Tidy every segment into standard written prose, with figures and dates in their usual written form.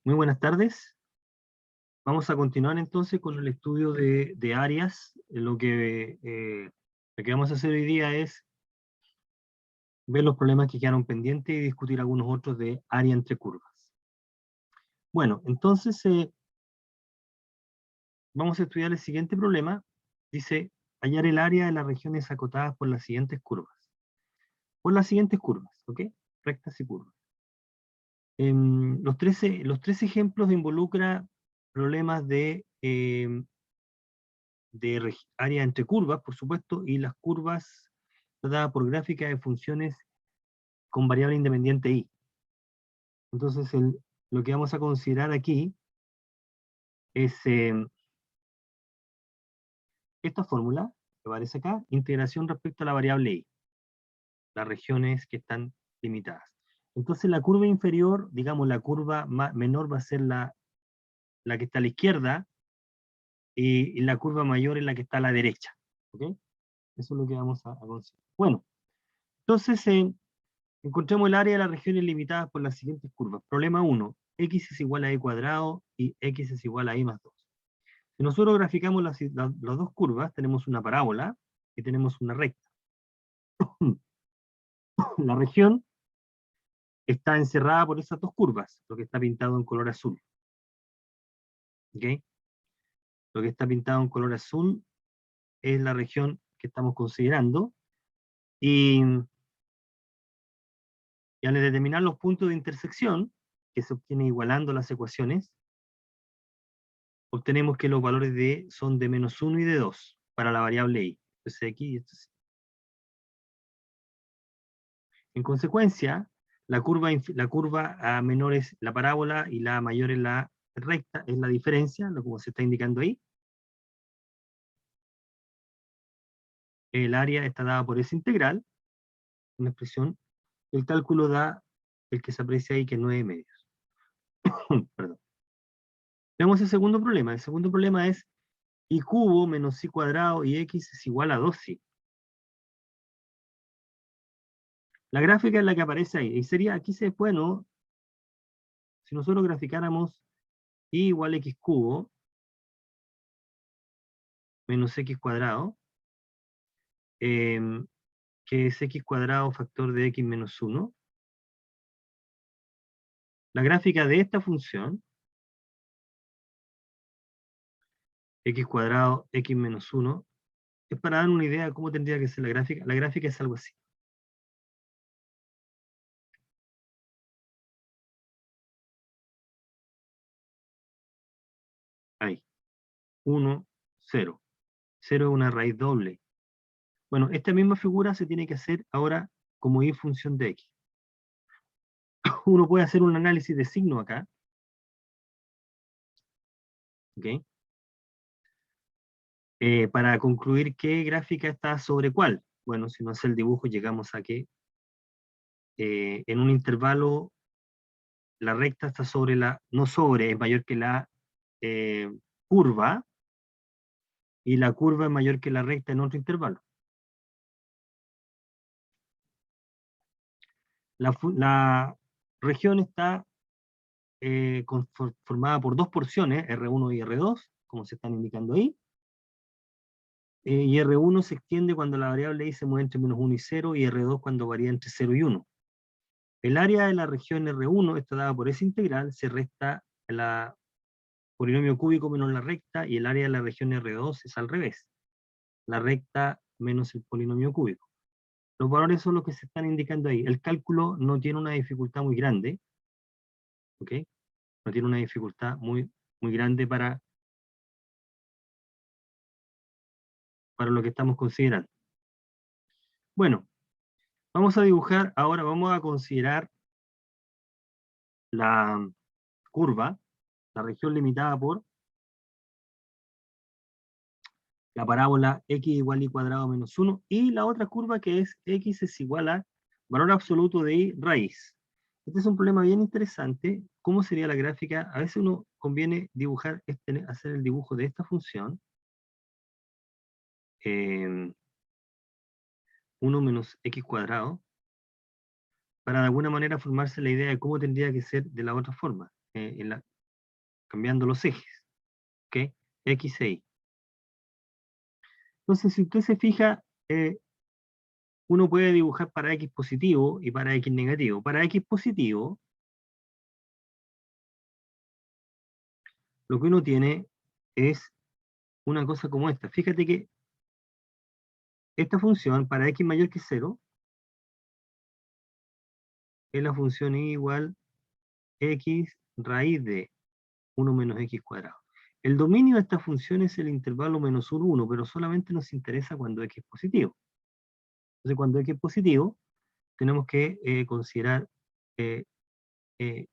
Muy buenas tardes. Vamos a continuar entonces con el estudio de áreas. Lo que vamos a hacer hoy día es ver los problemas que quedaron pendientes y discutir algunos otros de área entre curvas. Bueno, entonces vamos a estudiar el siguiente problema. Dice, hallar el área de las regiones acotadas por las siguientes curvas. Por las siguientes curvas, ¿ok? Rectas y curvas. Los tres ejemplos involucran problemas de área entre curvas, por supuesto, y las curvas dadas por gráfica de funciones con variable independiente y. Entonces, lo que vamos a considerar aquí es esta fórmula que aparece acá, integración respecto a la variable y, las regiones que están limitadas. Entonces, la curva inferior, digamos, la curva menor va a ser la que está a la izquierda, y la curva mayor es la que está a la derecha. ¿Ok? Eso es lo que vamos a considerar. Bueno, entonces, encontremos el área de las regiones limitadas por las siguientes curvas. Problema 1. X es igual a y cuadrado y x es igual a y más 2. Si nosotros graficamos las dos curvas, tenemos una parábola y tenemos una recta. La región está encerrada por esas dos curvas, lo que está pintado en color azul. ¿Ok? Lo que está pintado en color azul es la región que estamos considerando. Y al determinar los puntos de intersección, que se obtiene igualando las ecuaciones, obtenemos que los valores son de -1 y de 2 para la variable y. Entonces aquí, en consecuencia, la curva a menor es la parábola y la mayor es la recta, es la diferencia, como se está indicando ahí. El área está dada por esa integral, una expresión. El cálculo da el que se aprecia ahí, que es 9/2. Perdón. Veamos el segundo problema. El segundo problema es y cubo menos y cuadrado y x es igual a 2y. La gráfica es la que aparece ahí. Y sería, aquí se puede, ¿no? Si nosotros graficáramos y igual a x cubo menos x cuadrado, que es x cuadrado factor de x menos 1. La gráfica de esta función, x cuadrado x menos 1, es para dar una idea de cómo tendría que ser la gráfica. La gráfica es algo así. Ahí. 1, 0. 0 es una raíz doble. Bueno, esta misma figura se tiene que hacer ahora como y función de x. Uno puede hacer un análisis de signo acá. ¿Ok? Para concluir qué gráfica está sobre cuál. Bueno, si no hace el dibujo, llegamos a que en un intervalo la recta está sobre no sobre, es mayor que la eh, curva, y la curva es mayor que la recta en otro intervalo. La región está formada por dos porciones, R1 y R2, como se están indicando ahí. Y R1 se extiende cuando la variable y se mueve entre -1 y 0, y R2 cuando varía entre 0 y 1. El área de la región R1 está dada por esa integral, se resta el polinomio cúbico menos la recta, y el área de la región R2 es al revés, la recta menos el polinomio cúbico. Los valores son los que se están indicando ahí. El cálculo no tiene una dificultad muy grande, ¿ok? No tiene una dificultad muy grande para lo que estamos considerando. Bueno, vamos a dibujar, ahora vamos a considerar la curva, la región limitada por la parábola x igual a y cuadrado menos 1, y la otra curva que es x es igual a valor absoluto de y raíz. Este es un problema bien interesante. ¿Cómo sería la gráfica? A veces uno conviene dibujar, hacer el dibujo de esta función, 1 menos x cuadrado, para de alguna manera formarse la idea de cómo tendría que ser de la otra forma. cambiando los ejes, ¿ok? X e Y. Entonces, si usted se fija, uno puede dibujar para X positivo y para X negativo. Para X positivo, lo que uno tiene es una cosa como esta. Fíjate que esta función para X mayor que 0 es la función y igual X raíz de 1 menos X cuadrado. El dominio de esta función es el intervalo menos 1, 1, pero solamente nos interesa cuando X es positivo. Entonces, cuando X es positivo, tenemos que considerar eh, eh,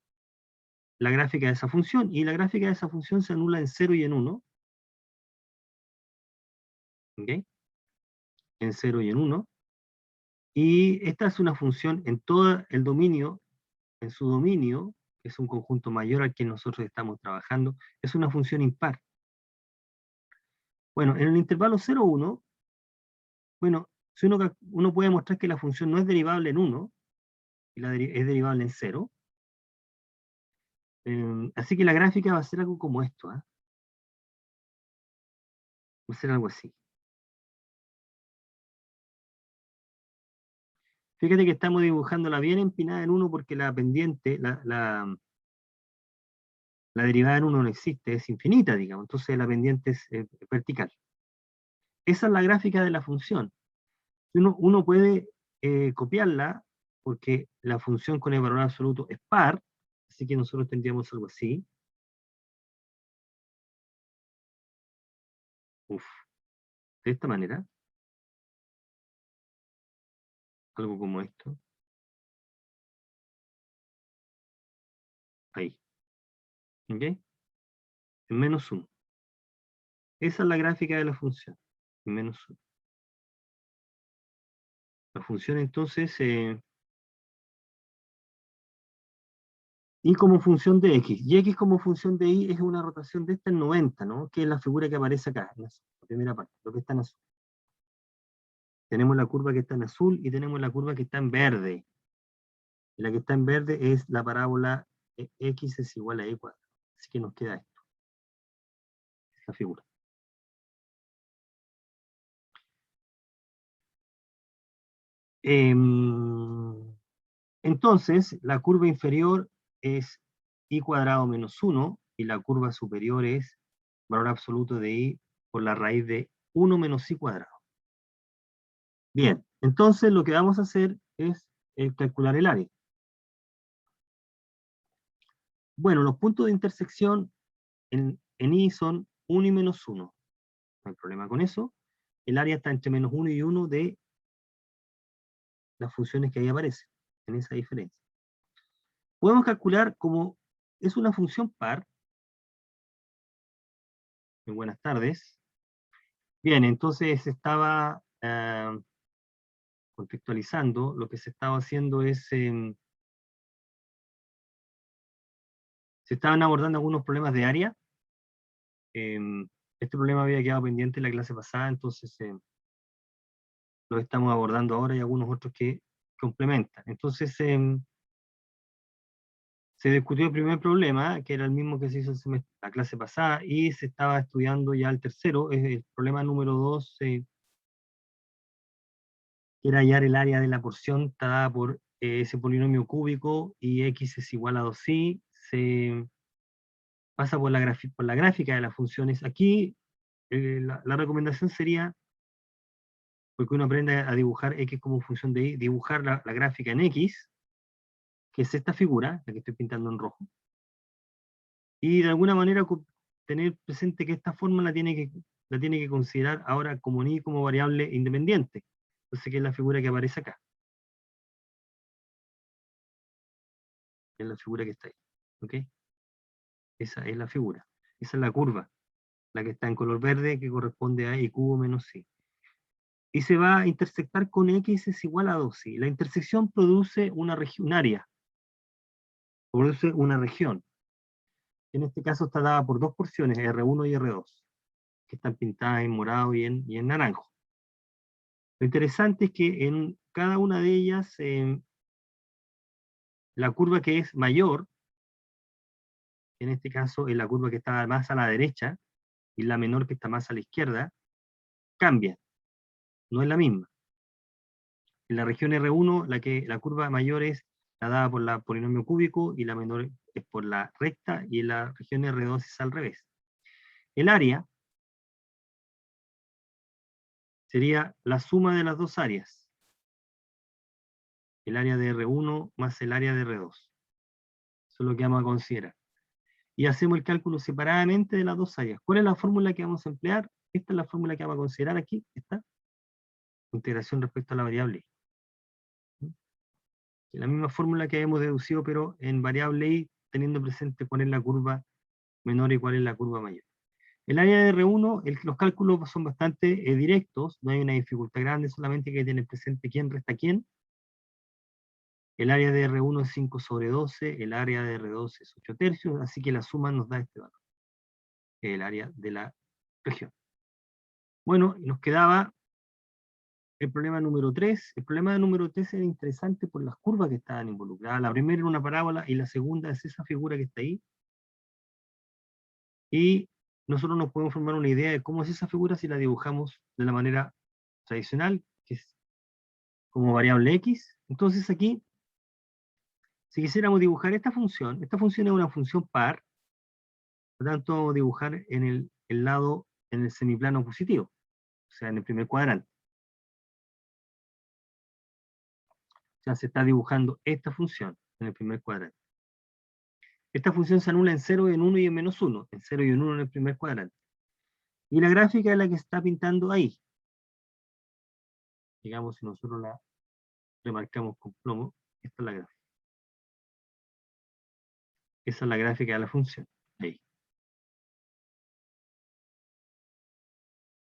la gráfica de esa función, y la gráfica de esa función se anula en 0 y en 1, ¿ok? En 0 y en 1, y esta es una función en todo el dominio, en su dominio, que es un conjunto mayor al que nosotros estamos trabajando, es una función impar. Bueno, en el intervalo 0, 1, bueno, si uno puede mostrar que la función no es derivable en 1, y es derivable en 0, así que la gráfica va a ser algo como esto, ¿eh? Va a ser algo así. Fíjate que estamos dibujándola bien empinada en 1 porque la pendiente, la derivada en 1 no existe, es infinita, digamos, entonces la pendiente es vertical. Esa es la gráfica de la función. Uno puede copiarla porque la función con el valor absoluto es par, así que nosotros tendríamos algo así. Uf, de esta manera, algo como esto. Ahí. ¿Ok? En menos 1. Esa es la gráfica de la función. En menos 1. La función entonces, y como función de x. Y x como función de y es una rotación de esta en 90, ¿no? Que es la figura que aparece acá, en la primera parte, lo que está en azul. Tenemos la curva que está en azul y tenemos la curva que está en verde. Y la que está en verde es la parábola x es igual a y cuadrado. Así que nos queda esto, esta figura. Entonces, la curva inferior es y cuadrado menos 1 y la curva superior es valor absoluto de y por la raíz de 1 menos y cuadrado. Bien, entonces lo que vamos a hacer es calcular el área. Bueno, los puntos de intersección en I son 1 y menos 1. No hay problema con eso. El área está entre menos 1 y 1 de las funciones que ahí aparecen, en esa diferencia. Podemos calcular como es una función par. Muy buenas tardes. Bien, entonces estaba contextualizando, lo que se estaba haciendo es, se estaban abordando algunos problemas de área. Este problema había quedado pendiente en la clase pasada, entonces lo estamos abordando ahora y algunos otros que complementan. Entonces se discutió el primer problema, que era el mismo que se hizo la clase pasada, y se estaba estudiando ya el tercero, es el problema número 2, que era hallar el área de la porción dada por ese polinomio cúbico y x es igual a 2i, se pasa por la gráfica de las funciones. Aquí la recomendación sería, porque uno aprende a dibujar x como función de y, dibujar la gráfica en x, que es esta figura, la que estoy pintando en rojo, y de alguna manera tener presente que esta forma la tiene que considerar ahora como ni como variable independiente. Entonces, que es la figura que aparece acá. Es la figura que está ahí. ¿Ok? Esa es la figura. Esa es la curva. La que está en color verde, que corresponde a y cubo menos c. Y se va a intersectar con x es igual a 2i. La intersección produce una región, área. Produce una región. En este caso está dada por dos porciones, R1 y R2, que están pintadas en morado y en naranjo. Lo interesante es que en cada una de ellas, la curva que es mayor en este caso es la curva que está más a la derecha, y la menor que está más a la izquierda, cambia, no es la misma. En la región R1, la curva mayor es la dada por la polinomio cúbico, y la menor es por la recta, y en la región R2 es al revés. El área sería la suma de las dos áreas. El área de R1 más el área de R2. Eso es lo que vamos a considerar. Y hacemos el cálculo separadamente de las dos áreas. ¿Cuál es la fórmula que vamos a emplear? Esta es la fórmula que vamos a considerar aquí. Esta. Integración respecto a la variable y. La misma fórmula que hemos deducido, pero en variable y, teniendo presente cuál es la curva menor y cuál es la curva mayor. El área de R1, los cálculos son bastante directos, no hay una dificultad grande, solamente hay que tener presente quién resta quién. El área de R1 es 5 sobre 12, el área de R2 es 8 tercios, así que la suma nos da este valor, el área de la región. Bueno, y nos quedaba el problema número 3. El problema número 3 era interesante por las curvas que estaban involucradas. La primera era una parábola y la segunda es esa figura que está ahí. Y nosotros nos podemos formar una idea de cómo es esa figura si la dibujamos de la manera tradicional, que es como variable x. Entonces aquí, si quisiéramos dibujar esta función es una función par, por lo tanto vamos a dibujar en el lado, en el semiplano positivo, o sea, en el primer cuadrante. O sea, se está dibujando esta función en el primer cuadrante. Esta función se anula en 0, en 1 y en menos 1, en 0 y en 1 en el primer cuadrante. Y la gráfica es la que está pintando ahí. Digamos, si nosotros la remarcamos con plomo, esta es la gráfica. Esa es la gráfica de la función. Ahí.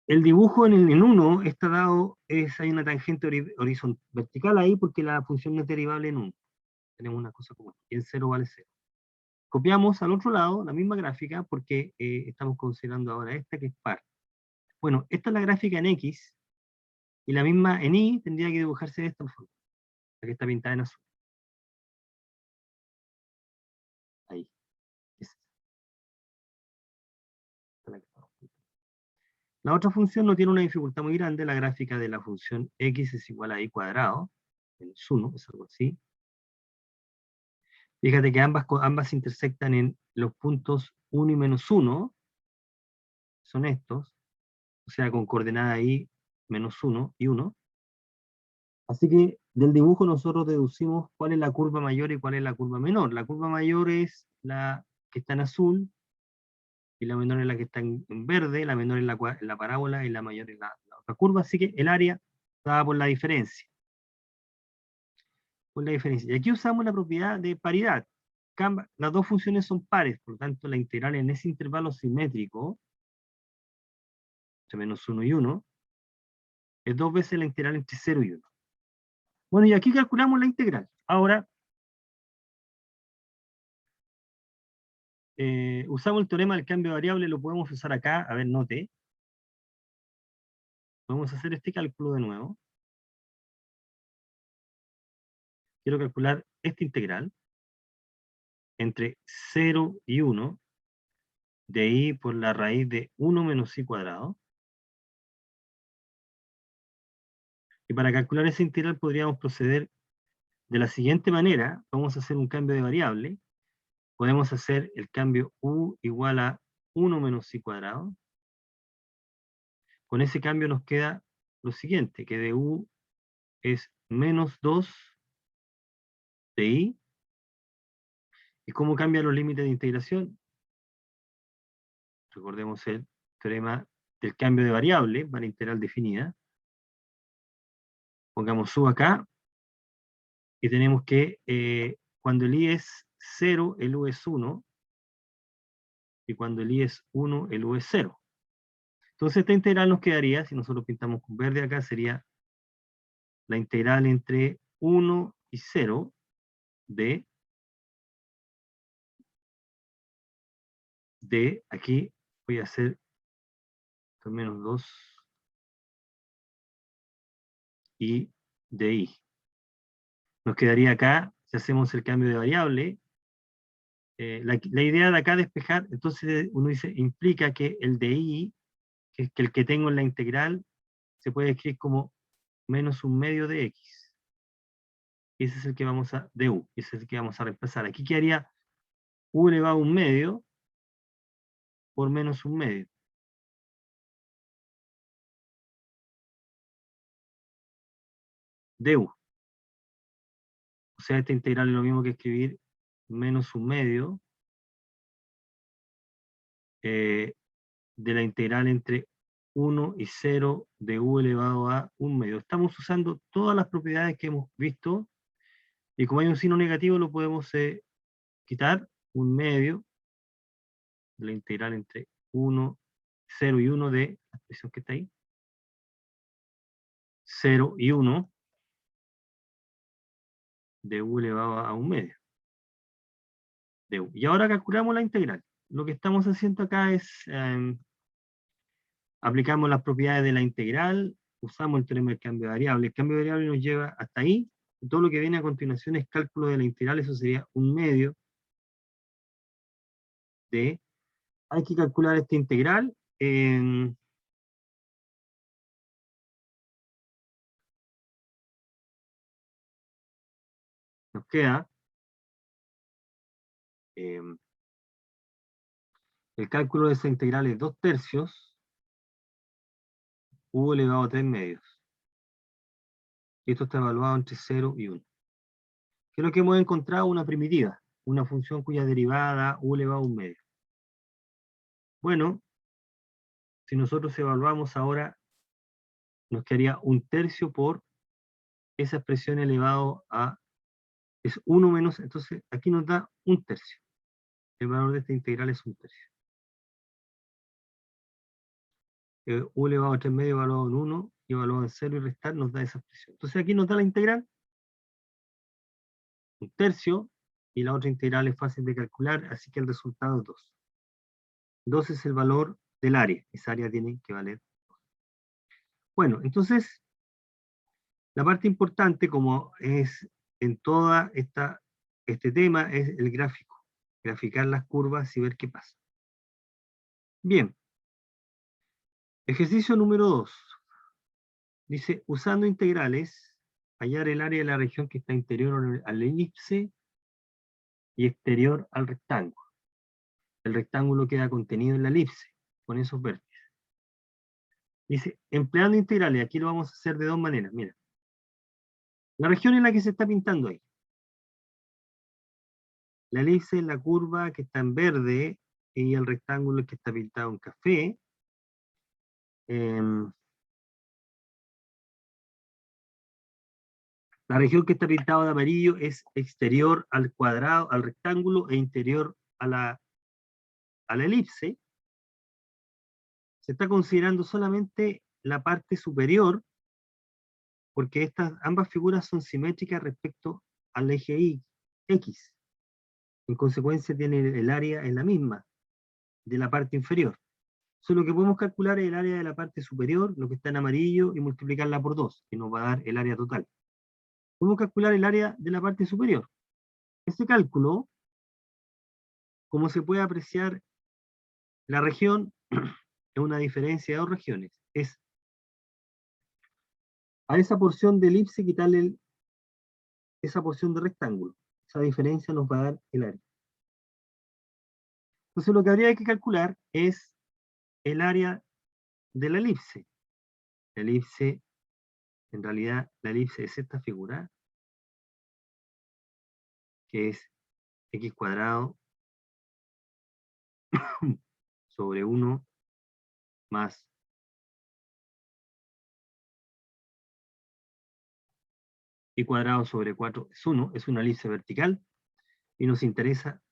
El dibujo en 1 está dado, hay una tangente horizontal vertical ahí porque la función no es derivable en 1. Tenemos una cosa como esta, y en 0 vale 0. Copiamos al otro lado la misma gráfica porque estamos considerando ahora esta que es par. Bueno, esta es la gráfica en X, y la misma en Y tendría que dibujarse de esta forma, la que está pintada en azul. Ahí. Esa. La otra función no tiene una dificultad muy grande, la gráfica de la función x es igual a y cuadrado, menos 1, es algo así. Fíjate que ambas intersectan en los puntos 1 y menos 1, son estos, o sea, con coordenada y menos 1 y 1. Así que del dibujo nosotros deducimos cuál es la curva mayor y cuál es la curva menor. La curva mayor es la que está en azul, y la menor es la que está en verde, la menor es la parábola, y la mayor es la otra curva, así que el área dada por la diferencia. Y aquí usamos la propiedad de paridad. Las dos funciones son pares, por lo tanto la integral en ese intervalo simétrico, entre menos 1 y 1, es 2 veces la integral entre 0 y 1. Bueno, y aquí calculamos la integral. Ahora, usamos el teorema del cambio de variable, lo podemos usar acá, a ver, note. Podemos hacer este cálculo de nuevo. Quiero calcular esta integral entre 0 y 1, de y por la raíz de 1 menos y cuadrado. Y para calcular esa integral podríamos proceder de la siguiente manera. Vamos a hacer un cambio de variable. Podemos hacer el cambio u igual a 1 menos i cuadrado. Con ese cambio nos queda lo siguiente, que de u es menos 2 de i. ¿Y cómo cambian los límites de integración? Recordemos el teorema del cambio de variable para integral definida. Pongamos u acá, y tenemos que cuando el i es 0, el u es 1, y cuando el i es 1, el u es 0. Entonces esta integral nos quedaría, si nosotros pintamos con verde acá, sería la integral entre 1 y 0 de aquí voy a hacer menos 2 y de i. Nos quedaría acá, si hacemos el cambio de variable, la idea de acá despejar, entonces uno dice, implica que el de i, que el que tengo en la integral, se puede escribir como menos un medio de x. Ese es el que vamos a, de u, ese es el que vamos a reemplazar. Aquí quedaría u elevado a un medio por menos un medio. De u. O sea, esta integral es lo mismo que escribir menos un medio de la integral entre 1 y 0 de u elevado a un medio. Estamos usando todas las propiedades que hemos visto, y como hay un signo negativo lo podemos quitar, un medio de la integral entre 1, 0 y 1 de la expresión que está ahí, 0 y 1 de u elevado a un medio de u. Y ahora calculamos la integral. Lo que estamos haciendo acá es aplicamos las propiedades de la integral, usamos el teorema del cambio de variable. El cambio de variable nos lleva hasta ahí. Y todo lo que viene a continuación es cálculo de la integral, eso sería un medio de... Hay que calcular esta integral. Nos queda el cálculo de esa integral es 2 tercios u elevado a 3 medios. Y esto está evaluado entre 0 y 1. ¿Qué es lo que hemos encontrado? Una primitiva, una función cuya derivada u elevado a un medio. Bueno, si nosotros evaluamos ahora, nos quedaría un tercio por esa expresión elevado a, es 1 menos, entonces aquí nos da un tercio. El valor de esta integral es un tercio. U elevado a 3 medios evaluado en 1 y evaluado en 0 y restar nos da esa expresión. Entonces aquí nos da la integral, un tercio, y la otra integral es fácil de calcular, así que el resultado es 2. 2 es el valor del área, esa área tiene que valer 2. Bueno, entonces, la parte importante, como es en toda este tema, es el gráfico. Graficar las curvas y ver qué pasa. Bien. Ejercicio número 2. Dice, usando integrales, hallar el área de la región que está interior al elipse y exterior al rectángulo. El rectángulo queda contenido en la elipse, con esos vértices. Dice, empleando integrales, aquí lo vamos a hacer de dos maneras. Mira, la región en la que se está pintando ahí. La elipse es la curva que está en verde y el rectángulo que está pintado en café. La región que está pintada de amarillo es exterior al cuadrado, al rectángulo, e interior a la elipse. Se está considerando solamente la parte superior, porque ambas figuras son simétricas respecto al eje X. En consecuencia tiene el área en la misma, de la parte inferior. Solo que podemos calcular el área de la parte superior, lo que está en amarillo, y multiplicarla por 2, que nos va a dar el área total. Podemos calcular el área de la parte superior. Este cálculo, como se puede apreciar, la región es una diferencia de dos regiones. Es a esa porción de elipse quitarle esa porción de rectángulo. Esa diferencia nos va a dar el área. Entonces lo que habría que calcular es el área de la elipse. La elipse, en realidad, la elipse es esta figura, que es x cuadrado sobre 1 más y cuadrado sobre 4 es 1, es una elipse vertical, y nos interesa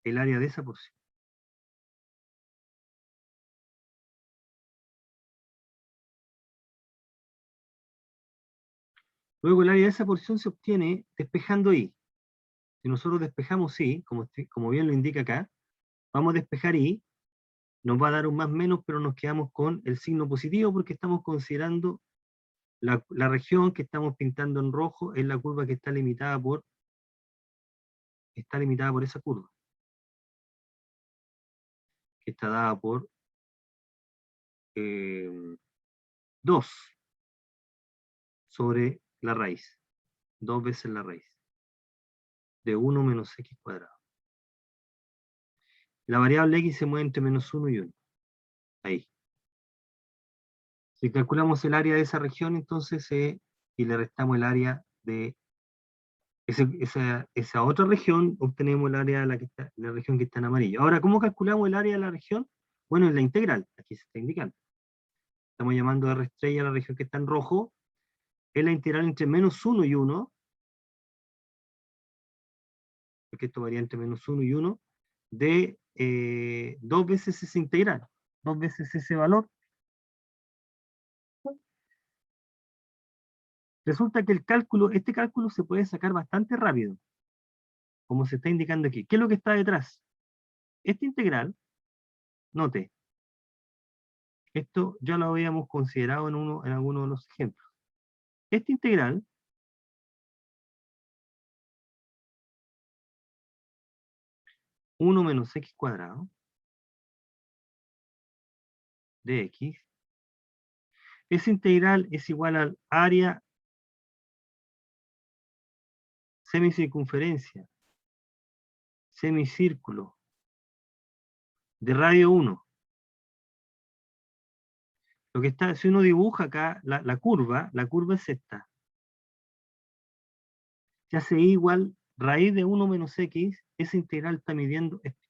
el área de esa porción. Luego el área de esa porción se obtiene despejando y. Si nosotros despejamos y, como bien lo indica acá, vamos a despejar y, nos va a dar un más menos, pero nos quedamos con el signo positivo porque estamos considerando la región que estamos pintando en rojo es la curva que está limitada por esa curva. que está dada por 2 sobre la raíz, 2 veces la raíz, de 1 menos x cuadrado. La variable x se mueve entre menos 1 y 1. Ahí. Si calculamos el área de esa región, entonces, y le restamos el área de esa otra región, obtenemos el área de la región que está en amarillo. Ahora, ¿cómo calculamos el área de la región? Bueno, es la integral, aquí se está indicando. Estamos llamando R estrella a la región que está en rojo. Es la integral entre menos 1 y 1, porque esto varía entre menos 1 y 1, de 2 veces esa integral, 2 veces ese valor. Resulta que este cálculo se puede sacar bastante rápido, como se está indicando aquí. ¿Qué es lo que está detrás? Esta integral, note, esto ya lo habíamos considerado en alguno de los ejemplos. Esta integral, 1 menos x cuadrado de x, esa integral es igual al área semicircunferencia, semicírculo, de radio 1. Lo que está, si uno dibuja acá la curva es esta. Se hace igual raíz de 1 menos x, esa integral está midiendo esto.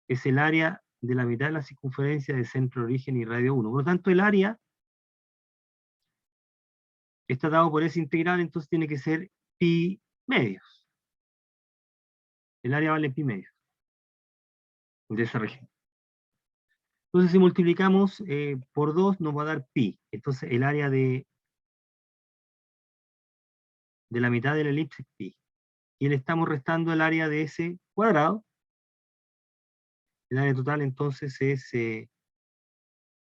Es el área de la mitad de la circunferencia de centro de origen y radio 1. Por lo tanto, el área está dado por esa integral, entonces tiene que ser pi medios. El área vale pi medios de esa región. Entonces, si multiplicamos por 2, nos va a dar pi. Entonces, el área de la mitad de la elipse es pi. Y le estamos restando el área de ese cuadrado. El área total, entonces, es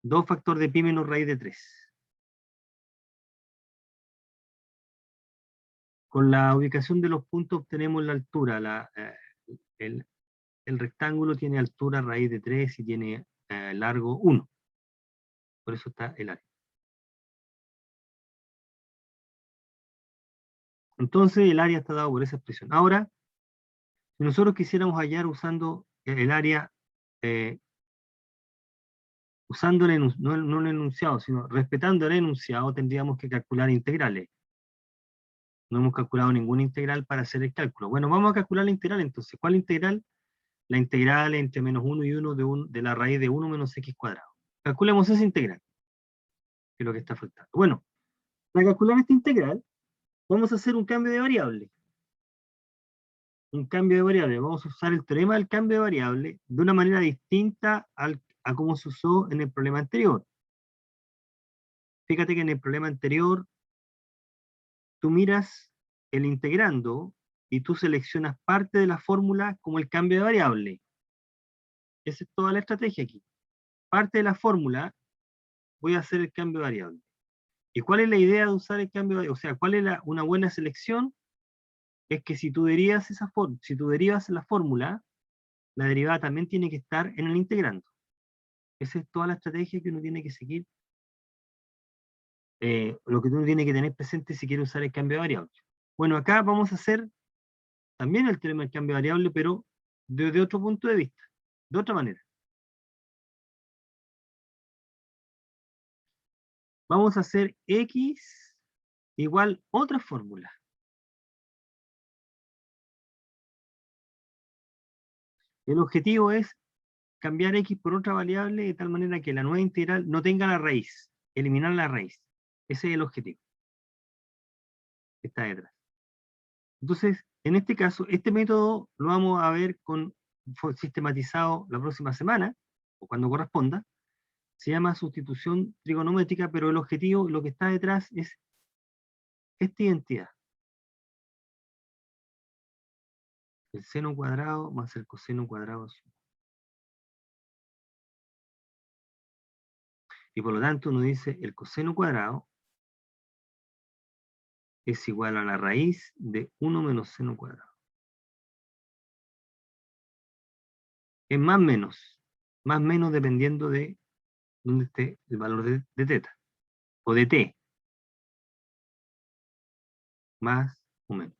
2 factor de pi menos raíz de 3. Con la ubicación de los puntos obtenemos la altura. El, el rectángulo tiene altura raíz de 3 y tiene largo 1. Por eso está el área. Entonces el área está dado por esa expresión. Ahora, si nosotros quisiéramos hallar usando el área, usando no el enunciado, sino respetando el enunciado, tendríamos que calcular integrales. No hemos calculado ninguna integral para hacer el cálculo. Bueno, vamos a calcular la integral entonces. ¿Cuál integral? La integral entre menos 1 y 1 de la raíz de 1 menos x cuadrado. Calculemos esa integral, que es lo que está faltando. Bueno, para calcular esta integral, vamos a hacer un cambio de variable. Un cambio de variable. Vamos a usar el teorema del cambio de variable de una manera distinta a como se usó en el problema anterior. Fíjate que en el problema anterior, tú miras el integrando y tú seleccionas parte de la fórmula como el cambio de variable. Esa es toda la estrategia aquí. Parte de la fórmula, voy a hacer el cambio de variable. ¿Y cuál es la idea de usar el cambio de variable? O sea, ¿cuál es una buena selección? Es que si tú derivas la fórmula, la derivada también tiene que estar en el integrando. Esa es toda la estrategia que uno tiene que seguir, lo que uno tiene que tener presente si quiere usar el cambio de variable. Bueno, acá vamos a hacer también el teorema del cambio de variable, pero desde otro punto de vista, de otra manera. Vamos a hacer x igual otra fórmula. El objetivo es cambiar x por otra variable de tal manera que la nueva integral no tenga la raíz, eliminar la raíz. Ese es el objetivo que está detrás. Entonces, en este caso, este método lo vamos a ver sistematizado la próxima semana, o cuando corresponda. Se llama sustitución trigonométrica, pero el objetivo, lo que está detrás es esta identidad. El seno cuadrado más el coseno cuadrado. Y por lo tanto uno dice el coseno cuadrado es igual a la raíz de 1 menos seno cuadrado. es más menos dependiendo de dónde esté el valor de teta, o de t, más o menos.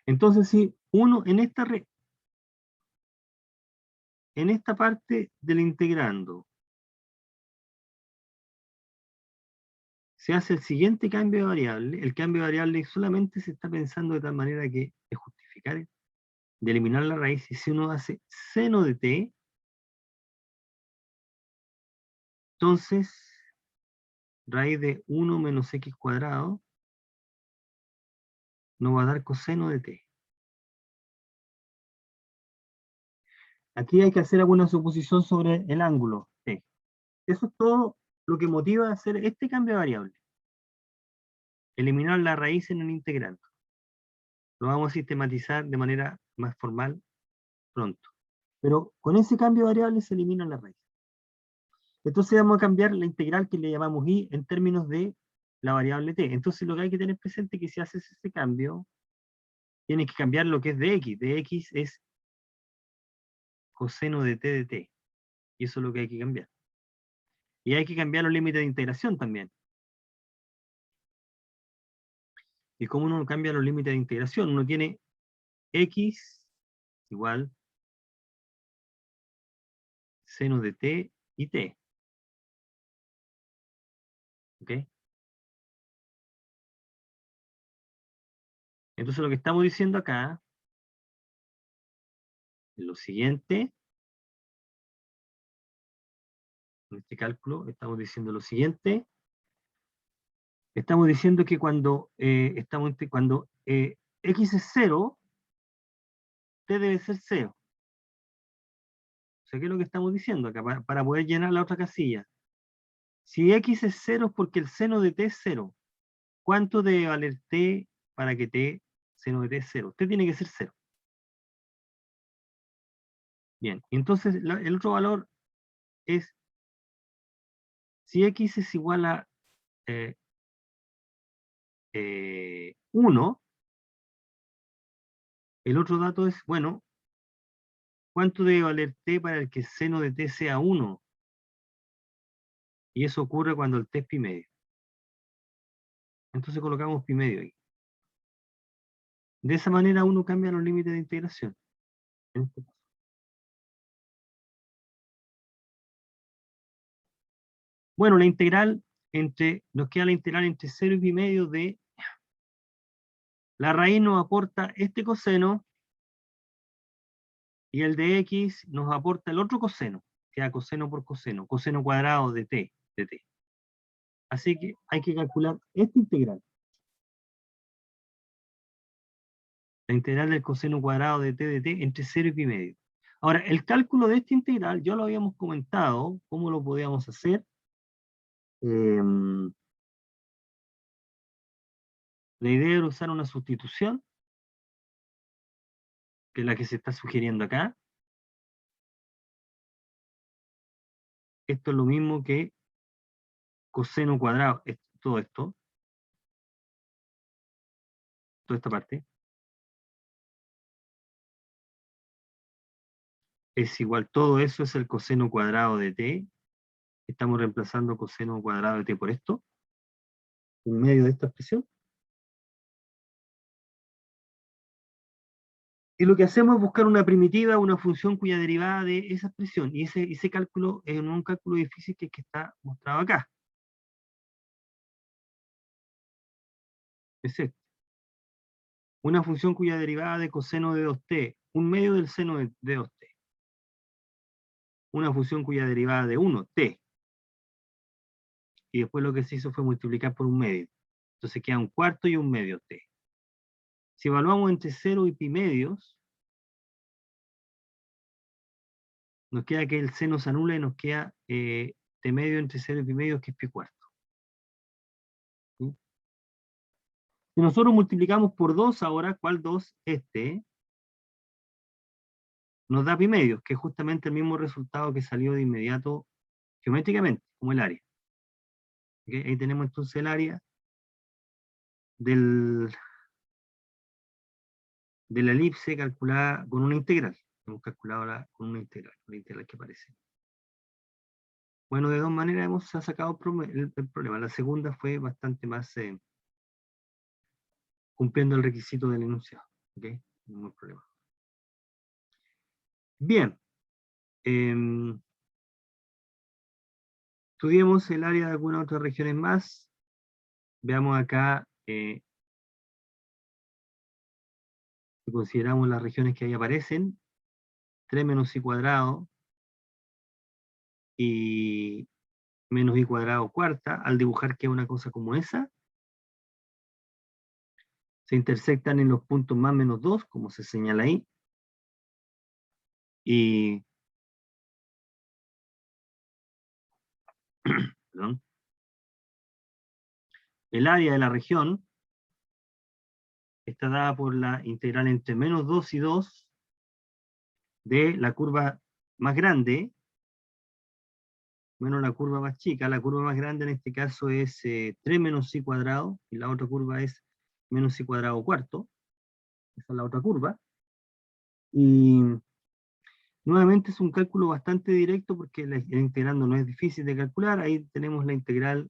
Entonces, si uno en esta parte del integrando, se hace el siguiente cambio de variable, el cambio de variable solamente se está pensando de tal manera que de justificar, de eliminar la raíz, y si uno hace seno de t, entonces raíz de 1 menos x cuadrado nos va a dar coseno de t. Aquí hay que hacer alguna suposición sobre el ángulo t. Eso es todo lo que motiva a hacer este cambio de variable. Eliminar la raíz en el integrando. Lo vamos a sistematizar de manera más formal pronto. Pero con ese cambio de variable se elimina la raíz. Entonces vamos a cambiar la integral que le llamamos y en términos de la variable t. Entonces lo que hay que tener presente es que si haces ese cambio, tienes que cambiar lo que es de x. De x es coseno de t de t. Y eso es lo que hay que cambiar. Y hay que cambiar los límites de integración también. ¿Y cómo uno cambia los límites de integración? Uno tiene x igual seno de t y t. ¿Ok? Entonces lo que estamos diciendo acá es lo siguiente. En este cálculo estamos diciendo lo siguiente. Estamos diciendo que cuando, x es 0, t debe ser 0. O sea, ¿qué es lo que estamos diciendo acá? Para poder llenar la otra casilla. Si x es 0 es porque el seno de t es 0. ¿Cuánto debe valer t para que t, seno de t es 0? T tiene que ser 0. Bien, entonces el otro valor es, si x es igual a 1, el otro dato es, bueno, ¿cuánto debe valer t para el que el seno de t sea 1? Y eso ocurre cuando el t es pi medio. Entonces colocamos pi medio ahí. De esa manera uno cambia los límites de integración. Bueno, la integral nos queda la integral entre 0 y pi medio de la raíz nos aporta este coseno y el de x nos aporta el otro coseno, queda coseno por coseno, coseno cuadrado de t. Así que hay que calcular esta integral. La integral del coseno cuadrado de t entre 0 y pi medio. Ahora, el cálculo de esta integral, ya lo habíamos comentado, cómo lo podíamos hacer. La idea era usar una sustitución, que es la que se está sugiriendo acá. Esto es lo mismo que coseno cuadrado, todo esto, toda esta parte, es igual, todo eso es el coseno cuadrado de t. Estamos reemplazando coseno cuadrado de t por esto, en medio de esta expresión. Y lo que hacemos es buscar una primitiva, una función cuya derivada de esa expresión. Y ese cálculo es un cálculo difícil que está mostrado acá. Es este. Una función cuya derivada de coseno de 2t, un medio del seno de 2t. Una función cuya derivada de 1, t. Y después lo que se hizo fue multiplicar por un medio. Entonces queda un cuarto y un medio t. Si evaluamos entre 0 y pi medios, nos queda que el seno se anula y nos queda t medio entre 0 y pi medios, que es pi cuarto. ¿Sí? Si nosotros multiplicamos por 2 ahora, ¿cuál 2? Este, nos da pi medios, que es justamente el mismo resultado que salió de inmediato geométricamente, como el área. ¿Okay? Ahí tenemos entonces el área de la elipse calculada con una integral. Hemos calculado con una integral que aparece. Bueno, de dos maneras hemos sacado el problema. La segunda fue bastante más cumpliendo el requisito del enunciado. ¿Ok? No hay problema. Bien. Estudiemos el área de algunas otras regiones más. Veamos acá, si consideramos las regiones que ahí aparecen, 3 menos i cuadrado y menos i cuadrado cuarta, al dibujar que es una cosa como esa, se intersectan en los puntos más menos 2, como se señala ahí, y perdón, el área de la región está dada por la integral entre menos 2 y 2 de la curva más grande menos la curva más chica. La curva más grande en este caso es 3 menos i cuadrado, y la otra curva es menos i cuadrado cuarto. Esa es la otra curva. Y nuevamente es un cálculo bastante directo porque el integrando no es difícil de calcular. Ahí tenemos la integral,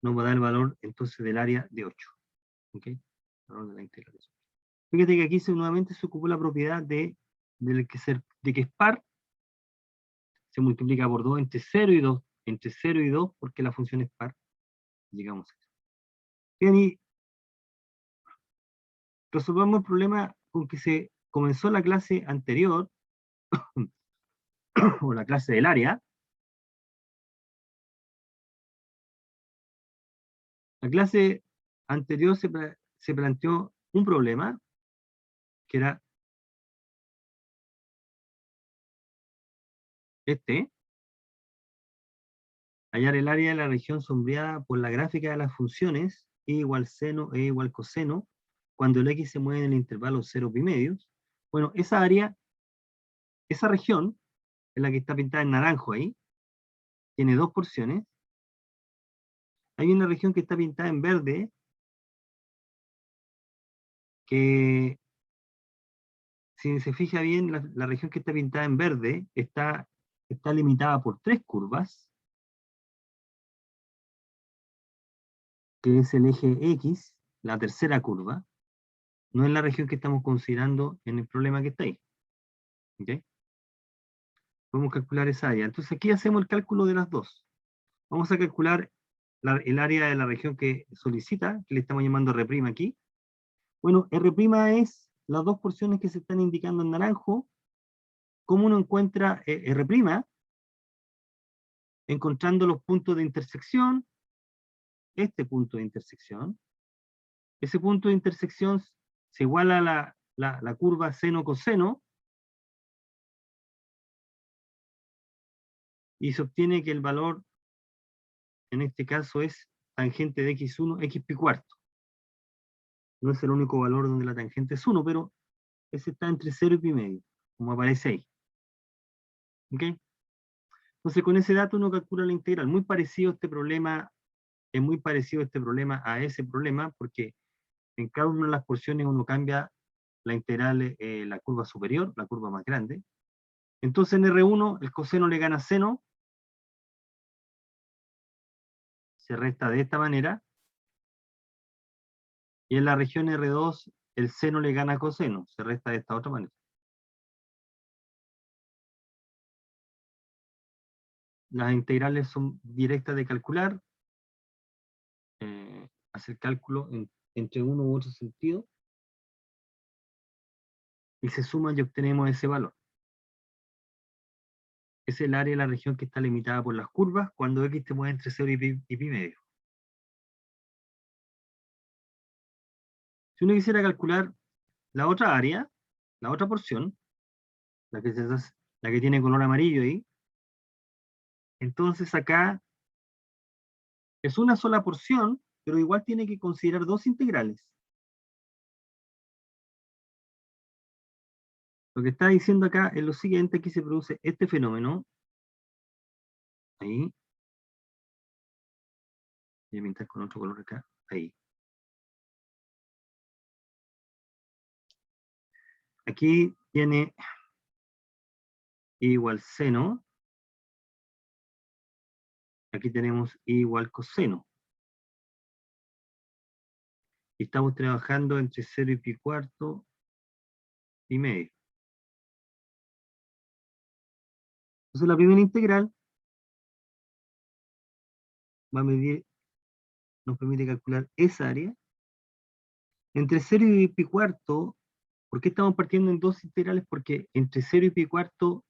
nos va a dar el valor entonces del área de 8. ¿Ok? El valor de la integral. Fíjate que aquí nuevamente se ocupó la propiedad de que es par, se multiplica por 2 entre 0 y 2, entre 0 y 2, porque la función es par. Llegamos a eso. Bien, y resolvamos el problema con que se comenzó la clase anterior, o la clase del área. La clase anterior se planteó un problema, que era este: hallar el área de la región sombreada por la gráfica de las funciones e igual seno, e igual coseno, cuando el x se mueve en el intervalo 0 pi medios. Bueno, esa área, esa región, es la que está pintada en naranjo ahí, tiene dos porciones. Hay una región que está pintada en verde, que si se fija bien, la región que está pintada en verde está limitada por tres curvas, que es el eje X, la tercera curva. No es la región que estamos considerando en el problema que está ahí. ¿Okay? Podemos calcular esa área. Entonces aquí hacemos el cálculo de las dos. Vamos a calcular el área de la región que solicita, que le estamos llamando R' aquí. Bueno, R' es las dos porciones que se están indicando en naranjo. ¿Cómo uno encuentra R'? Encontrando los puntos de intersección, este punto de intersección. Ese punto de intersección se iguala a la curva seno-coseno, y se obtiene que el valor, en este caso, es tangente de x1, x pi cuarto. No es el único valor donde la tangente es 1, pero ese está entre 0 y pi medio, como aparece ahí. ¿Ok? Entonces con ese dato uno calcula la integral. Muy parecido este problema, es muy parecido este problema a ese problema, porque en cada una de las porciones uno cambia la integral, la curva superior, la curva más grande. Entonces en R1 el coseno le gana seno, se resta de esta manera, y en la región R2 el seno le gana coseno, se resta de esta otra manera. Las integrales son directas de calcular, hacer cálculo entre uno u otro sentido, y se suman y obtenemos ese valor. Es el área de la región que está limitada por las curvas cuando x te mueve entre 0 y pi medio. Si uno quisiera calcular la otra área, la otra porción, la que tiene color amarillo ahí, entonces acá es una sola porción, pero igual tiene que considerar dos integrales. Lo que está diciendo acá es lo siguiente: aquí se produce este fenómeno, ahí, voy a pintar con otro color acá, ahí. Aquí tiene igual seno. Aquí tenemos igual coseno. Y estamos trabajando entre 0 y pi cuarto y medio. Entonces la primera integral va a medir, nos permite calcular esa área. Entre 0 y pi cuarto, ¿por qué estamos partiendo en dos integrales? Porque entre 0 y pi cuarto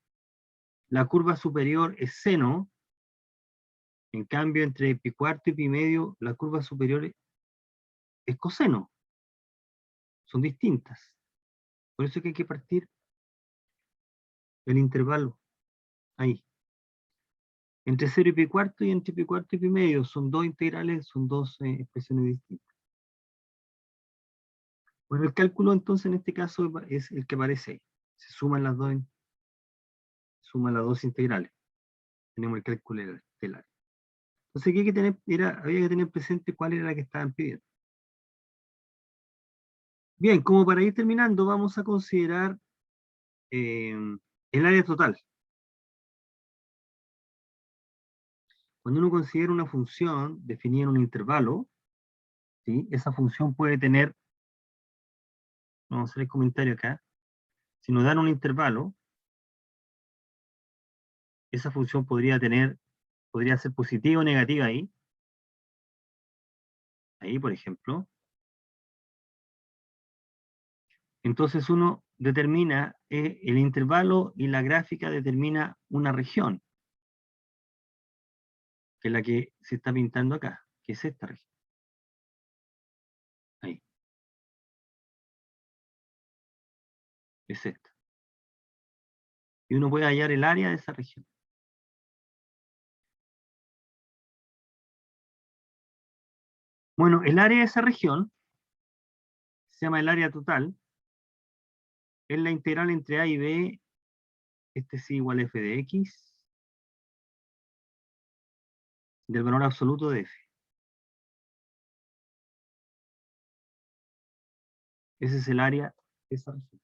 la curva superior es seno. En cambio, entre pi cuarto y pi medio, la curva superior es coseno. Son distintas. Por eso es que hay que partir el intervalo ahí. Entre 0 y pi cuarto y entre pi cuarto y pi medio son dos integrales, son dos expresiones distintas. Bueno, el cálculo entonces en este caso es el que aparece ahí. Se suman las dos integrales. Tenemos el cálculo estelar. Entonces aquí hay que tener, había que tener presente cuál era la que estaban pidiendo. Bien, como para ir terminando, vamos a considerar el área total. Cuando uno considera una función definida en un intervalo, ¿sí? Esa función puede tener, vamos a hacer el comentario acá, si nos dan un intervalo, esa función podría ser positiva o negativa ahí, por ejemplo. Entonces uno determina, el intervalo y la gráfica determina una región, que es la que se está pintando acá, que es esta región. Ahí. Es esta. Y uno puede hallar el área de esa región. Bueno, el área de esa región se llama el área total, es la integral entre a y b, este es igual a f de x, del valor absoluto de f. Ese es el área de esa región.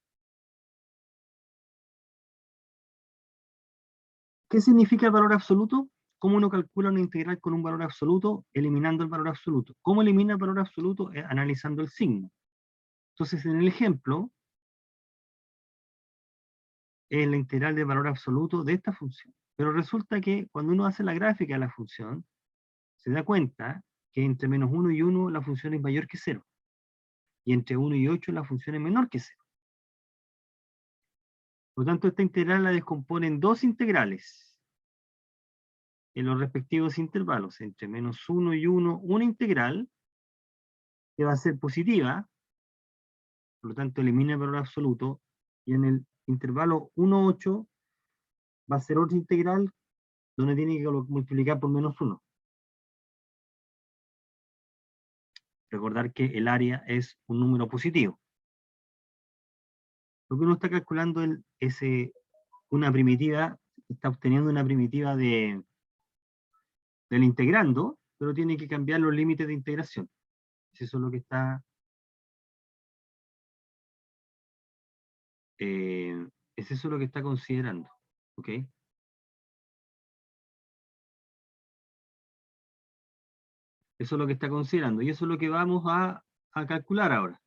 ¿Qué significa el valor absoluto? ¿Cómo uno calcula una integral con un valor absoluto? Eliminando el valor absoluto. ¿Cómo elimina el valor absoluto? Analizando el signo. Entonces, en el ejemplo, es la integral del valor absoluto de esta función. Pero resulta que cuando uno hace la gráfica de la función, se da cuenta que entre menos 1 y 1 la función es mayor que 0. Y entre 1 y 8 la función es menor que 0. Por lo tanto, esta integral la descompone en dos integrales. En los respectivos intervalos, entre menos 1 y 1, una integral que va a ser positiva, por lo tanto elimina el valor absoluto, y en el intervalo 1, 8 va a ser otra integral donde tiene que multiplicar por menos 1. Recordar que el área es un número positivo. Lo que uno está calculando es una primitiva, está obteniendo una primitiva del integrando, pero tiene que cambiar los límites de integración. Eso es lo que está... es eso lo que está considerando. ¿Ok? Eso es lo que está considerando. Y eso es lo que vamos a calcular ahora.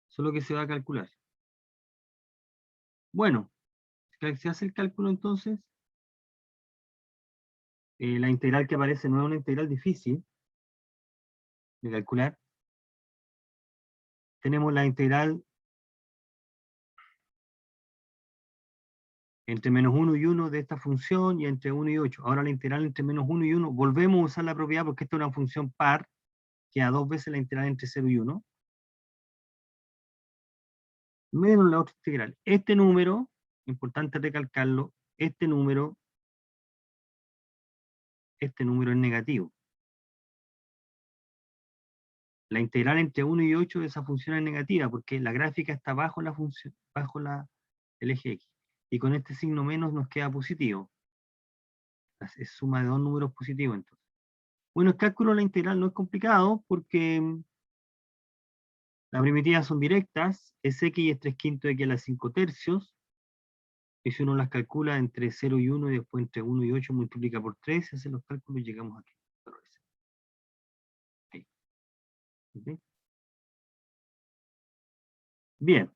Eso es lo que se va a calcular. Bueno, se hace el cálculo entonces. La integral que aparece no es una integral difícil de calcular. Tenemos la integral entre menos 1 y 1 de esta función y entre 1 y 8. Ahora la integral entre menos 1 y 1, volvemos a usar la propiedad porque esta es una función par, que a dos veces la integral entre 0 y 1, menos la otra integral. Este número, importante recalcarlo, este número es negativo. La integral entre 1 y 8 de esa función es negativa, porque la gráfica está bajo la función, el eje X. Y con este signo menos nos queda positivo. Es suma de dos números positivos entonces. Bueno, el cálculo de la integral no es complicado porque Las primitivas son directas, es x es 3/5 de x a la 5/3, y si uno las calcula entre 0 y 1 y después entre 1 y 8 multiplica por 3, hacen los cálculos y llegamos aquí. Ahí. ¿Ok? Bien.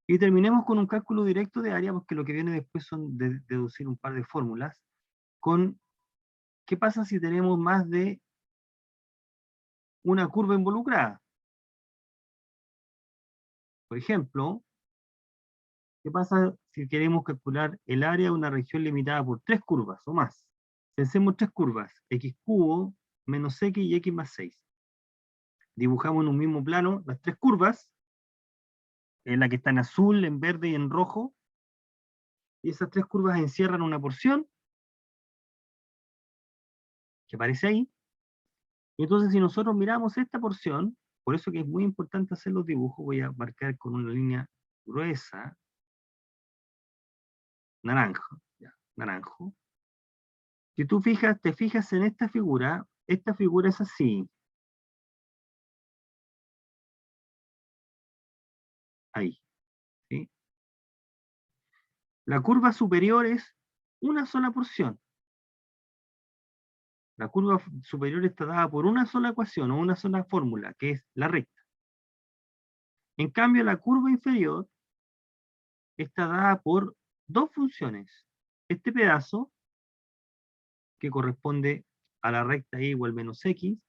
Y terminemos con un cálculo directo de área, porque lo que viene después son deducir un par de fórmulas, con qué pasa si tenemos más de una curva involucrada. Por ejemplo, ¿qué pasa si queremos calcular el área de una región limitada por 3 curvas o más? Pensemos 3 curvas, x cubo, menos x y x más 6. Dibujamos en un mismo plano las 3 curvas, en la que está en azul, en verde y en rojo, y esas 3 curvas encierran una porción que aparece ahí. Y entonces si nosotros miramos esta porción, por eso que es muy importante hacer los dibujos, voy a marcar con una línea gruesa, naranja, ya, naranjo. Si tú te fijas en esta figura es así. Ahí, ¿sí? La curva superior es una sola porción. La curva superior está dada por una sola ecuación o una sola fórmula, que es la recta. En cambio, la curva inferior está dada por dos funciones. Este pedazo, que corresponde a la recta y igual menos x,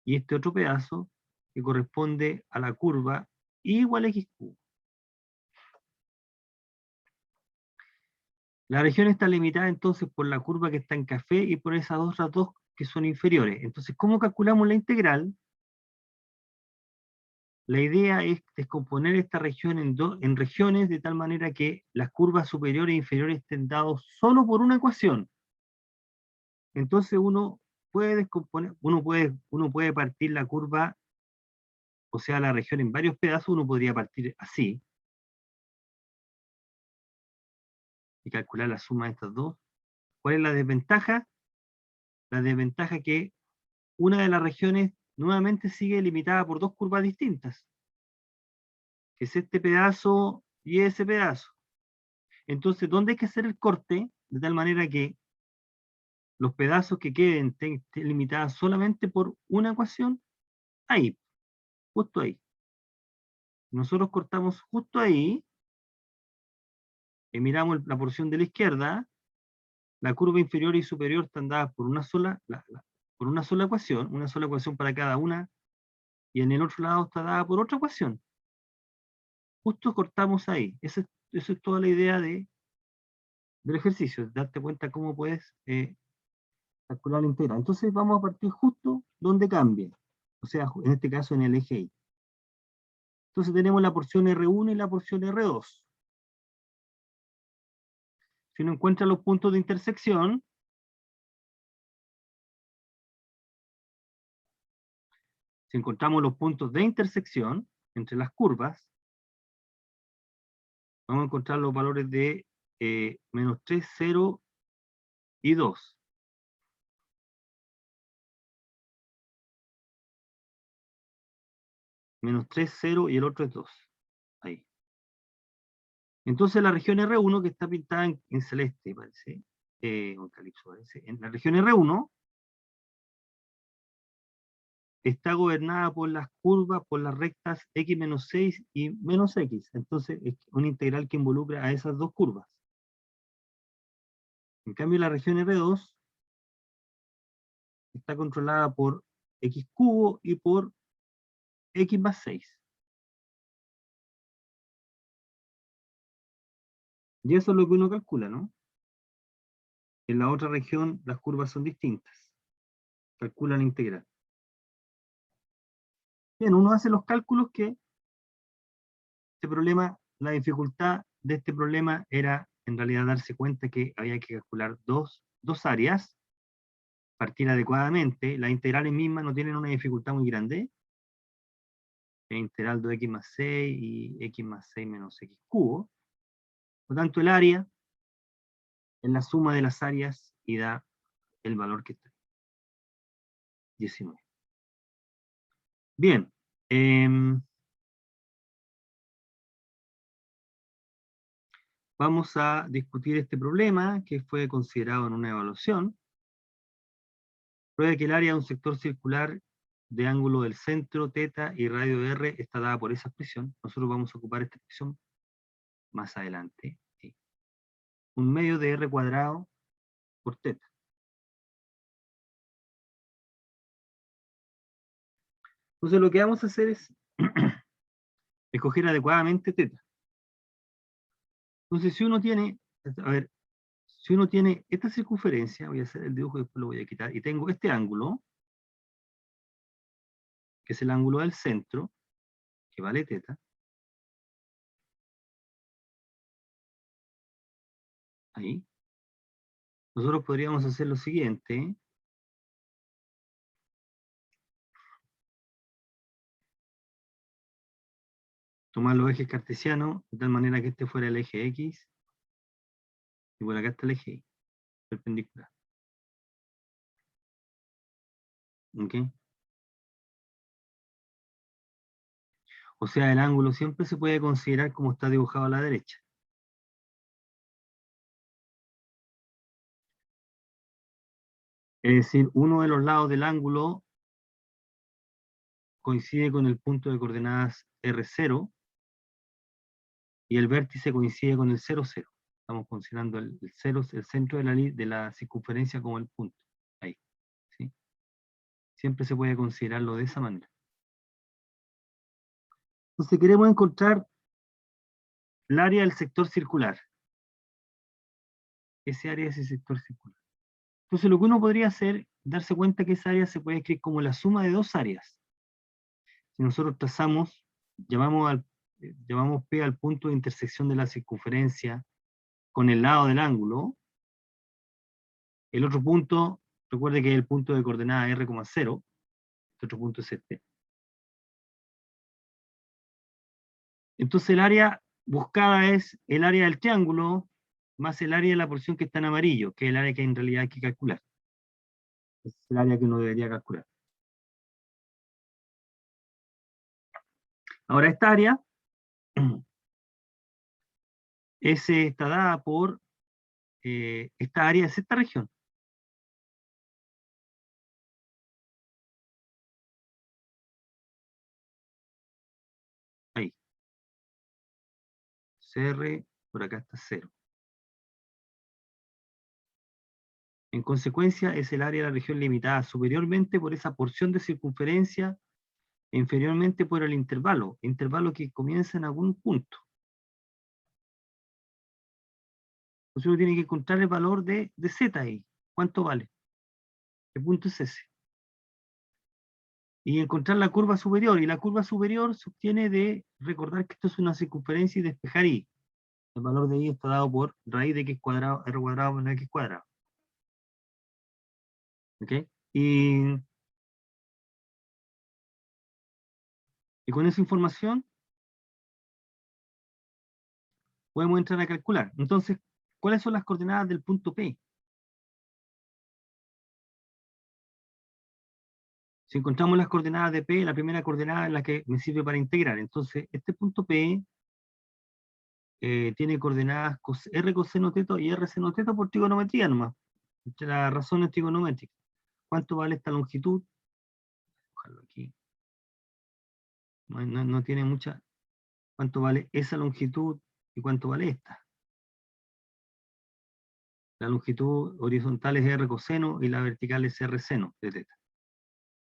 y este otro pedazo, que corresponde a la curva y igual a x cubo. La región está limitada entonces por la curva que está en café y por esas otras dos que son inferiores. Entonces, ¿cómo calculamos la integral? La idea es descomponer esta región en regiones de tal manera que las curvas superiores e inferiores estén dados solo por una ecuación. Entonces uno puede descomponer, uno puede partir la curva, o sea, la región en varios pedazos, uno podría partir así y calcular la suma de estas dos. ¿Cuál es la desventaja? La desventaja que una de las regiones nuevamente sigue limitada por dos curvas distintas, que es este pedazo y ese pedazo. Entonces, ¿dónde hay que hacer el corte? De tal manera que los pedazos que queden estén limitados solamente por una ecuación, ahí, justo ahí. Nosotros cortamos justo ahí, y miramos la porción de la izquierda, la curva inferior y superior están dadas por por una sola ecuación para cada una, y en el otro lado está dada por otra ecuación. Justo cortamos ahí. Esa es toda la idea del ejercicio, darte cuenta cómo puedes calcular la integral. Entonces vamos a partir justo donde cambie, o sea, en este caso en el eje Y. Entonces tenemos la porción R1 y la porción R2. Si uno encuentra los puntos de intersección, si encontramos los puntos de intersección entre las curvas, vamos a encontrar los valores de menos 3, 0 y 2. Menos 3, 0 y el otro es 2. Ahí. Entonces la región R1, que está pintada en celeste, parece, o en calipso, parece, en la región R1 está gobernada por las curvas, por las rectas x menos 6 y menos x. Entonces es una integral que involucra a esas dos curvas. En cambio la región R2 está controlada por x cubo y por x más 6. Y eso es lo que uno calcula, ¿no? En la otra región las curvas son distintas. Calcula la integral. Bien, uno hace los cálculos que este problema, la dificultad de este problema era en realidad darse cuenta que había que calcular dos áreas, partir adecuadamente. Las integrales mismas no tienen una dificultad muy grande. La integral de x más 6 y x más 6 menos x cubo. Por lo tanto, el área es la suma de las áreas y da el valor que está. 19. Bien, Vamos a discutir este problema que fue considerado en una evaluación. Prueba que el área de un sector circular de ángulo del centro, teta y radio r está dada por esa expresión. Nosotros vamos a ocupar esta expresión más adelante. ¿Sí? Un medio de r cuadrado por teta. Entonces lo que vamos a hacer es escoger adecuadamente teta. Entonces si uno tiene, a ver, si uno tiene esta circunferencia, voy a hacer el dibujo y después lo voy a quitar, y tengo este ángulo, que es el ángulo del centro, que vale teta. Ahí. Nosotros podríamos hacer lo siguiente. Tomar los ejes cartesianos, de tal manera que este fuera el eje X, y por acá está el eje Y, perpendicular. ¿Ok? O sea, el ángulo siempre se puede considerar como está dibujado a la derecha. Es decir, uno de los lados del ángulo coincide con el punto de coordenadas R0 y el vértice coincide con el 0, 0. Estamos considerando el centro de la circunferencia como el punto. Ahí. ¿Sí? Siempre se puede considerarlo de esa manera. Entonces queremos encontrar el área del sector circular. Ese área es el sector circular. Entonces lo que uno podría hacer, darse cuenta que esa área se puede escribir como la suma de dos áreas. Si nosotros trazamos, llamamos P al punto de intersección de la circunferencia con el lado del ángulo, el otro punto, recuerde que es el punto de coordenada R,0, este otro punto es este. Entonces el área buscada es el área del triángulo más el área de la porción que está en amarillo, que es el área que en realidad hay que calcular. Es el área que uno debería calcular. Ahora esta área está dada por esta área, es esta región. Ahí. CR, por acá está 0. En consecuencia, es el área de la región limitada superiormente por esa porción de circunferencia e inferiormente por el intervalo que comienza en algún punto. Entonces uno tiene que encontrar el valor de z ahí. ¿Cuánto vale? ¿Qué punto es ese? Y encontrar la curva superior. Y la curva superior se obtiene de recordar que esto es una circunferencia y despejar y. El valor de y está dado por raíz de x cuadrado, r cuadrado menos x cuadrado. ¿Ok? Y con esa información podemos entrar a calcular. Entonces, ¿cuáles son las coordenadas del punto P? Si encontramos las coordenadas de P, la primera coordenada es la que me sirve para integrar. Entonces, este punto P tiene coordenadas R coseno teta y R seno teta por trigonometría nomás. Entre las razones trigonométricas. ¿Cuánto vale esta longitud? Ojalá aquí. No tiene mucha. ¿Cuánto vale esa longitud y cuánto vale esta? La longitud horizontal es R coseno y la vertical es R seno de teta.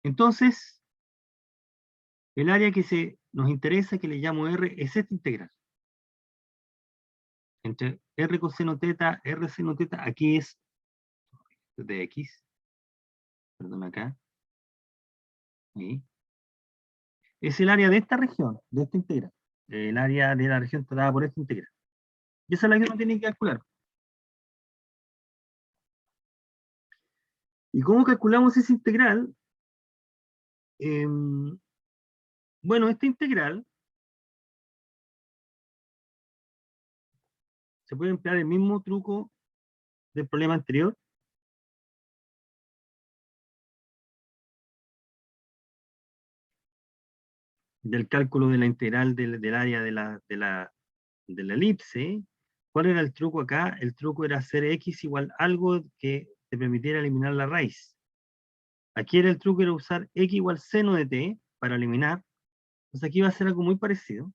Entonces, el área que nos interesa, que le llamo R, es esta integral. Entre R coseno teta, R seno teta, aquí es de X. Perdón, acá. Ahí. Es el área de esta región, de esta integral. El área de la región está dada por esta integral. Y esa es la que uno tiene que calcular. ¿Y cómo calculamos esa integral? Bueno, esta integral se puede emplear el mismo truco del problema anterior. del cálculo de la integral del área de la elipse, ¿cuál era el truco acá? El truco era hacer x igual algo que te permitiera eliminar la raíz. Aquí era el truco, era usar x igual seno de t para eliminar. Entonces aquí va a ser algo muy parecido.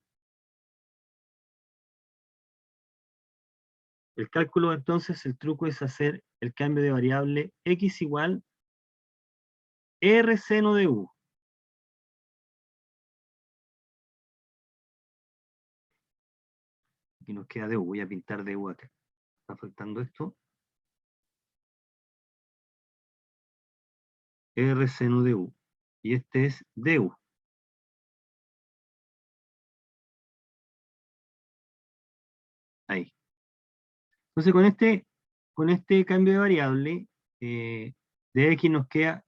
El cálculo, entonces, el truco es hacer el cambio de variable x igual r seno de u. Aquí nos queda de u, voy a pintar de u acá. Está faltando esto. R seno de u. Y este es du. Ahí. Entonces con este cambio de variable, de x nos queda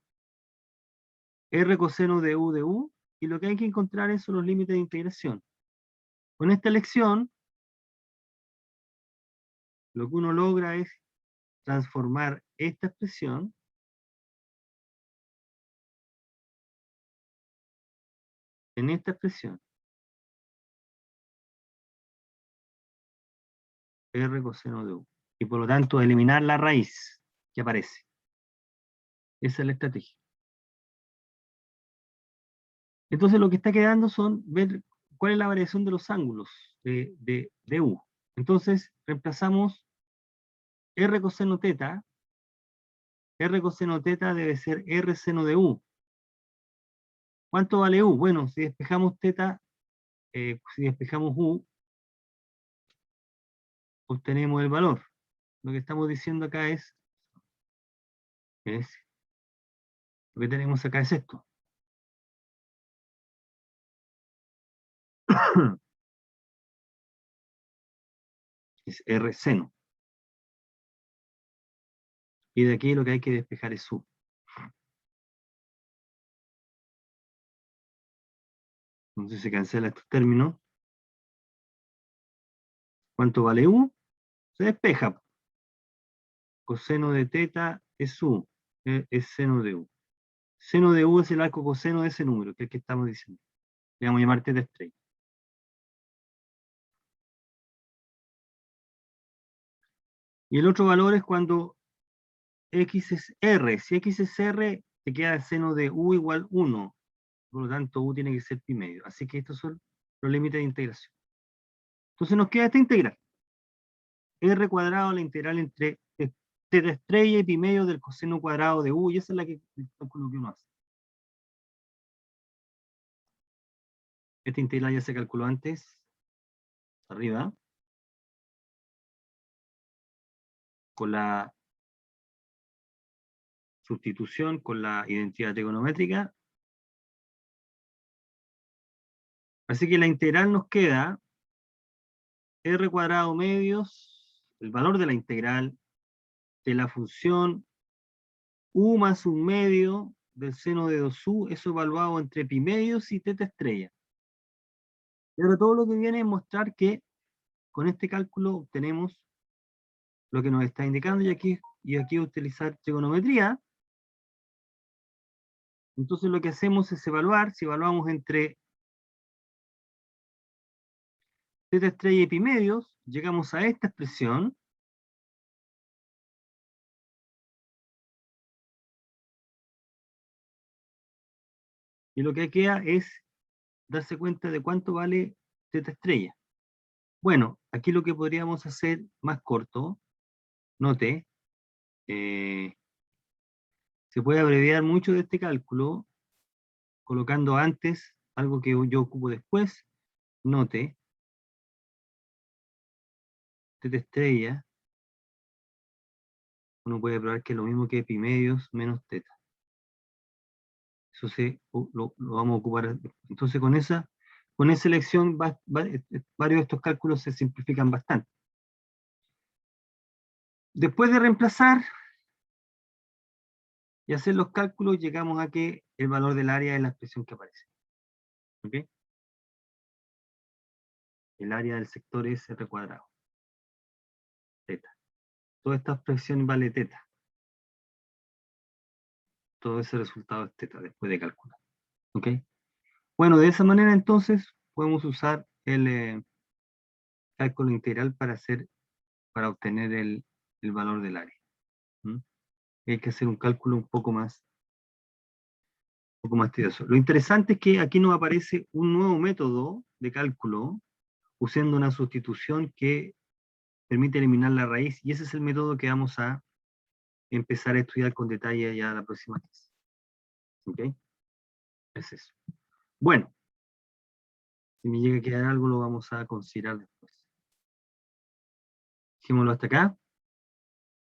r coseno de u, y lo que hay que encontrar son los límites de integración. Con esta elección, lo que uno logra es transformar esta expresión en esta expresión, r coseno de u. Y por lo tanto eliminar la raíz que aparece. Esa es la estrategia. Entonces lo que está quedando son ver cuál es la variación de los ángulos de u. Entonces reemplazamos r coseno teta. R coseno teta debe ser r seno de u. ¿Cuánto vale u? Bueno, si despejamos teta, si despejamos u, obtenemos el valor. Lo que estamos diciendo acá lo que tenemos acá es esto. Es r seno. Y de aquí lo que hay que despejar es u. Entonces se cancela estos términos. ¿Cuánto vale u? Se despeja. Coseno de teta es u. Es seno de u. Seno de u es el arco coseno de ese número, que es el que estamos diciendo. Le vamos a llamar teta estrella. Y el otro valor es cuando x es r. Si x es r, te queda el seno de u igual 1. Por lo tanto, u tiene que ser pi medio. Así que estos son los límites de integración. Entonces nos queda esta integral. R cuadrado, la integral entre teta estrella y pi medio del coseno cuadrado de u. Y esa es el cálculo que uno hace. Esta integral ya se calculó antes. Arriba. Con la sustitución, con la identidad trigonométrica. Así que la integral nos queda r cuadrado medios, el valor de la integral de la función u más un medio del seno de 2u, eso evaluado entre pi medios y teta estrella. Y ahora todo lo que viene es mostrar que con este cálculo obtenemos lo que nos está indicando, y aquí utilizar trigonometría. Entonces lo que hacemos es evaluar, si evaluamos entre teta estrella y pi medios, llegamos a esta expresión. Y lo que queda es darse cuenta de cuánto vale teta estrella. Bueno, aquí lo que podríamos hacer más corto, note, se puede abreviar mucho de este cálculo colocando antes algo que yo ocupo después. Note, teta estrella, uno puede probar que es lo mismo que pi medios menos teta. Eso lo vamos a ocupar. Entonces con esa elección varios de estos cálculos se simplifican bastante. Después de reemplazar y hacer los cálculos, llegamos a que el valor del área es la expresión que aparece. ¿Ok? El área del sector es r cuadrado. Teta. Toda esta expresión vale teta. Todo ese resultado es teta después de calcular. ¿Ok? Bueno, de esa manera entonces podemos usar el cálculo integral para obtener el valor del área. ¿Mm? Hay que hacer un cálculo un poco más tedioso. Lo interesante es que aquí nos aparece un nuevo método de cálculo usando una sustitución que permite eliminar la raíz, y ese es el método que vamos a empezar a estudiar con detalle ya la próxima clase. ¿Ok? Es eso. Bueno, si me llega a quedar algo lo vamos a considerar después. Dejémoslo hasta acá.